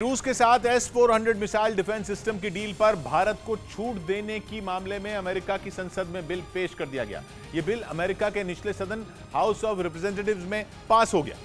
रूस के साथ S-400 मिसाइल डिफेंस सिस्टम की डील पर भारत को छूट देने की मामले में अमेरिका की संसद में बिल पेश कर दिया गया। यह बिल अमेरिका के निचले सदन हाउस ऑफ रिप्रेजेंटेटिव्स में पास हो गया,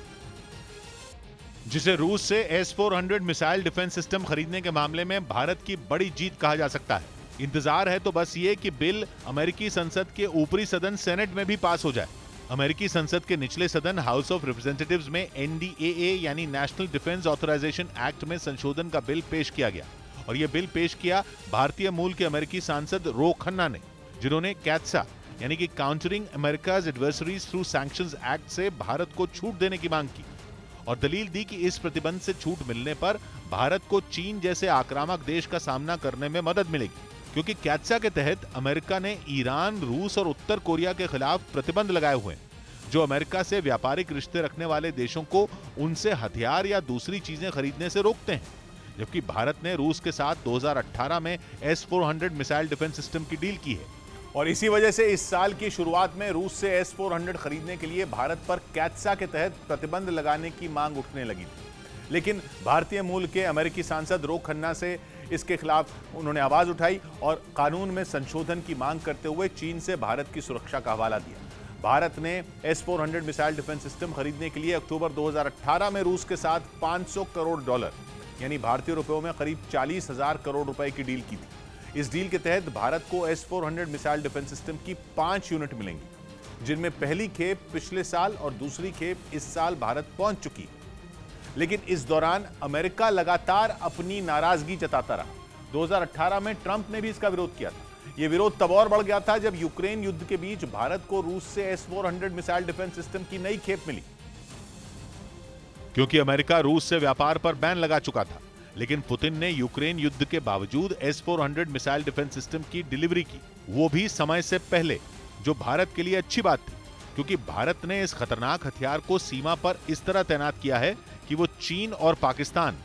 जिसे रूस से S-400 मिसाइल डिफेंस सिस्टम खरीदने के मामले में भारत की बड़ी जीत कहा जा सकता है। इंतजार है तो बस ये कि बिल अमेरिकी संसद के ऊपरी सदन सेनेट में भी पास हो जाए। अमेरिकी संसद के निचले सदन हाउस ऑफ रिप्रेजेंटेटिव्स में NDAA यानी नेशनल डिफेंस ऑथराइजेशन एक्ट में संशोधन का बिल पेश किया गया और यह बिल पेश किया भारतीय मूल के अमेरिकी सांसद रो खन्ना ने, जिन्होंने कैट्सा यानी कि countering America's adversaries through sanctions act से भारत को छूट देने की मांग की और दलील दी कि इस प्रतिबंध से छूट मिलने पर भारत को चीन जैसे आक्रामक देश का सामना करने में मदद मिलेगी, क्योंकि कैट्सा के तहत अमेरिका ने ईरान, रूस और उत्तर कोरिया के खिलाफ प्रतिबंध लगाए हुए हैं, जो अमेरिका से व्यापारिक रिश्ते रखने वाले देशों को उनसे हथियार या दूसरी चीजें खरीदने से रोकते हैं। जबकि भारत ने रूस के साथ 2018 में S-400 मिसाइल डिफेंस सिस्टम की डील की है और इसी वजह से इस साल की शुरुआत में रूस से S-400 खरीदने के लिए भारत पर कैट्सा के तहत प्रतिबंध लगाने की मांग उठने लगी थी। लेकिन भारतीय मूल के अमेरिकी सांसद रो खन्ना से इसके खिलाफ उन्होंने आवाज उठाई और कानून में संशोधन की मांग करते हुए चीन से भारत की सुरक्षा का हवाला दिया। भारत ने S-400 मिसाइल डिफेंस सिस्टम खरीदने के लिए अक्टूबर 2018 में रूस के साथ $500 करोड़ यानी भारतीय रुपयों में करीब 40,000 करोड़ रुपए की डील की थी। इस डील के तहत भारत को S-400 मिसाइल डिफेंस सिस्टम की 5 यूनिट मिलेंगी, जिनमें पहली खेप पिछले साल और दूसरी खेप इस साल भारत पहुंच चुकी है। लेकिन इस दौरान अमेरिका लगातार अपनी नाराजगी जताता रहा। 2018 में ट्रंप ने भी इसका विरोध किया था। यह विरोध तब और बढ़ गया था जब यूक्रेन युद्ध के बीच भारत को रूस से S-400 मिसाइल डिफेंस सिस्टम की नई खेप मिली, क्योंकि अमेरिका रूस से व्यापार पर बैन लगा चुका था। लेकिन पुतिन ने यूक्रेन युद्ध के बावजूद S-400 मिसाइल डिफेंस सिस्टम की डिलीवरी की, वो भी समय से पहले, जो भारत के लिए अच्छी बात थी, क्योंकि भारत ने इस खतरनाक हथियार को सीमा पर इस तरह तैनात किया है कि वो चीन और पाकिस्तान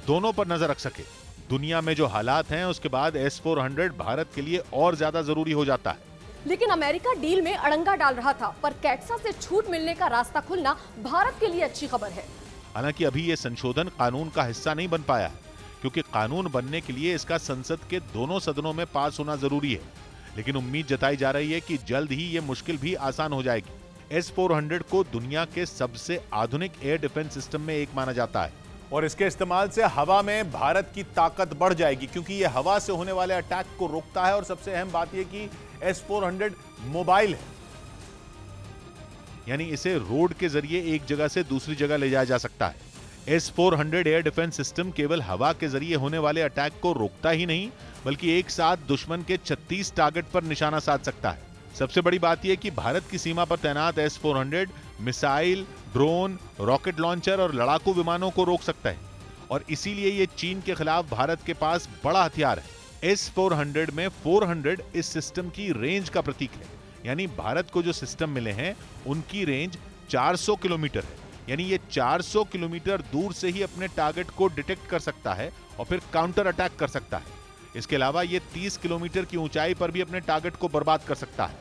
दोनों पर नजर रख सके। दुनिया में जो हालात हैं उसके बाद S-400 भारत के लिए और ज्यादा जरूरी हो जाता है। लेकिन अमेरिका डील में अड़ंगा डाल रहा था, पर कैट्सा से छूट मिलने का रास्ता खुलना भारत के लिए अच्छी खबर है। हालांकि अभी ये संशोधन कानून का हिस्सा नहीं बन पाया है, क्योंकि कानून बनने के लिए इसका संसद के दोनों सदनों में पास होना जरूरी है। लेकिन उम्मीद जताई जा रही है कि जल्द ही ये मुश्किल भी आसान हो जाएगी। S-400 को दुनिया के सबसे आधुनिक एयर डिफेंस सिस्टम में एक माना जाता है और इसके इस्तेमाल से हवा में भारत की ताकत बढ़ जाएगी, क्योंकि यह हवा से होने वाले अटैक को रोकता है और सबसे अहम बात यह कि S-400 मोबाइल है, यानी इसे रोड के जरिए एक जगह से दूसरी जगह ले जाया जा सकता है। S-400 एयर डिफेंस सिस्टम केवल हवा के जरिए होने वाले अटैक को रोकता ही नहीं, बल्कि एक साथ दुश्मन के 36 टारगेट पर निशाना साध सकता है। सबसे बड़ी बात यह कि भारत की सीमा पर तैनात S-400 missile, drone, rocket launcher और लड़ाकू विमानों को रोक सकता है और इसीलिए ये चीन के खिलाफ भारत के पास बड़ा हथियार है। S-400 में 400 इस सिस्टम की रेंज का प्रतीक है, यानी भारत को जो सिस्टम मिले हैं उनकी रेंज 400 किलोमीटर है, यानी ये 400 किलोमीटर दूर से ही अपने टारगेट को डिटेक्ट कर सकता है और फिर काउंटर अटैक कर सकता है। इसके अलावा ये 30 किलोमीटर की ऊंचाई पर भी अपने टारगेट को बर्बाद कर सकता है।